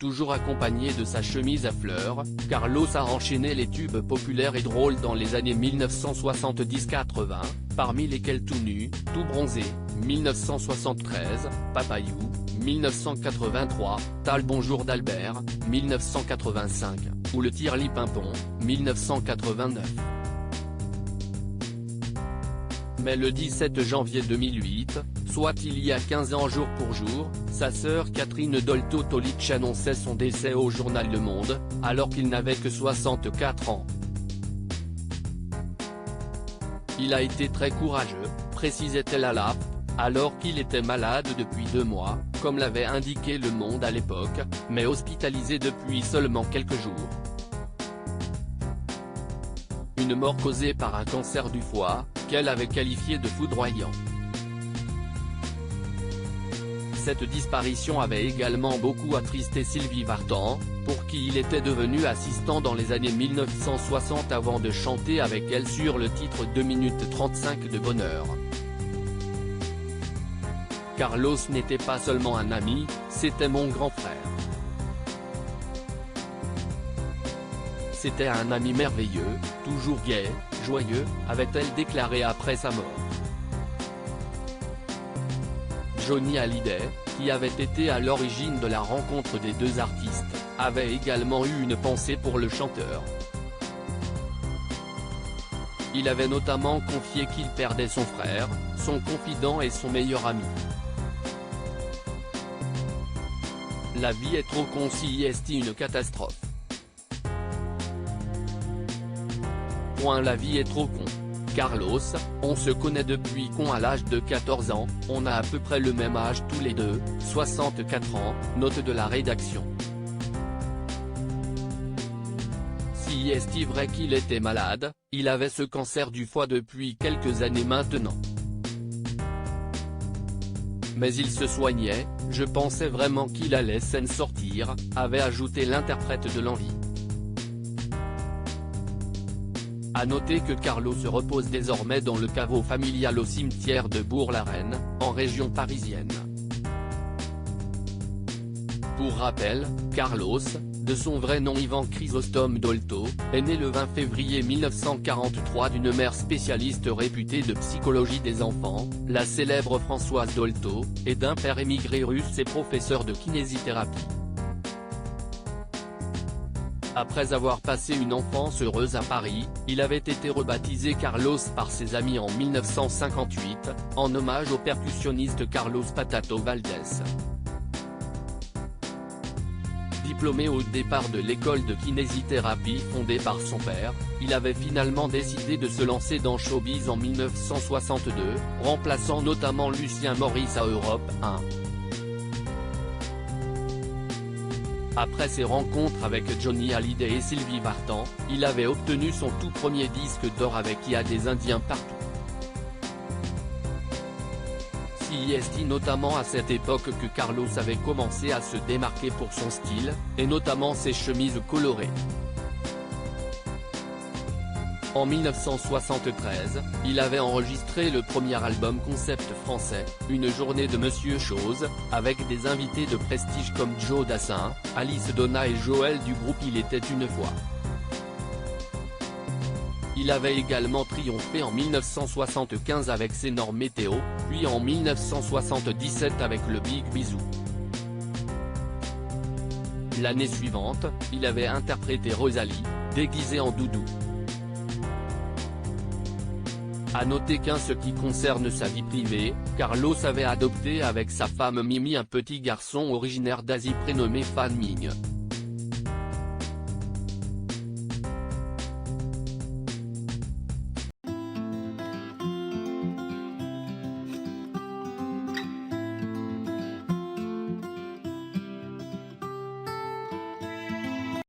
toujours accompagné de sa chemise à fleurs, Carlos a enchaîné les tubes populaires et drôles dans les années 1970-80, parmi lesquels Tout nu, tout bronzé, 1973, Papayou, 1983, Tal Bonjour d'Albert, 1985, ou Le Tirli-Pimpon, 1989. Mais le 17 janvier 2008, soit il y a 15 ans jour pour jour, sa sœur Catherine Dolto-Tolić annonçait son décès au journal Le Monde, alors qu'il n'avait que 64 ans. Il a été très courageux, précisait-elle à l'AFP, alors qu'il était malade depuis 2 mois, comme l'avait indiqué Le Monde à l'époque, mais hospitalisé depuis seulement quelques jours. Une mort causée par un cancer du foie, qu'elle avait qualifié de foudroyant. Cette disparition avait également beaucoup attristé Sylvie Vartan, pour qui il était devenu assistant dans les années 1960 avant de chanter avec elle sur le titre 2 minutes 35 de bonheur. Carlos n'était pas seulement un ami, c'était mon grand frère. C'était un ami merveilleux, toujours gai, joyeux, avait-elle déclaré après sa mort. Johnny Hallyday, qui avait été à l'origine de la rencontre des deux artistes, avait également eu une pensée pour le chanteur. Il avait notamment confié qu'il perdait son frère, son confident et son meilleur ami. La vie est trop con si est une catastrophe. La vie est trop con. Carlos, on se connaît depuis qu'on a l'âge de 14 ans, on a à peu près le même âge tous les deux, 64 ans, note de la rédaction. Si est vrai qu'il était malade, il avait ce cancer du foie depuis quelques années maintenant. Mais il se soignait, je pensais vraiment qu'il allait s'en sortir, avait ajouté l'interprète de l'Envie. A noter que Carlos se repose désormais dans le caveau familial au cimetière de Bourg-la-Reine, en région parisienne. Pour rappel, Carlos, de son vrai nom Ivan Chrysostome Dolto, est né le 20 février 1943 d'une mère spécialiste réputée de psychologie des enfants, la célèbre Françoise Dolto, et d'un père émigré russe et professeur de kinésithérapie. Après avoir passé une enfance heureuse à Paris, il avait été rebaptisé Carlos par ses amis en 1958, en hommage au percussionniste Carlos Patato Valdés. Diplômé au départ de l'école de kinésithérapie fondée par son père, il avait finalement décidé de se lancer dans showbiz en 1962, remplaçant notamment Lucien Maurice à Europe 1. Après ses rencontres avec Johnny Hallyday et Sylvie Vartan, il avait obtenu son tout premier disque d'or avec Il y a des Indiens partout. C'est notamment à cette époque que Carlos avait commencé à se démarquer pour son style, et notamment ses chemises colorées. En 1973, il avait enregistré le premier album concept français, Une journée de Monsieur Chose, avec des invités de prestige comme Joe Dassin, Alice Donna et Joël du groupe Il était une fois. Il avait également triomphé en 1975 avec C'est Norm Météo, puis en 1977 avec le Big Bisou. L'année suivante, il avait interprété Rosalie, déguisée en doudou. A noter qu'en ce qui concerne sa vie privée, Carlos avait adopté avec sa femme Mimi un petit garçon originaire d'Asie prénommé Fan Ming.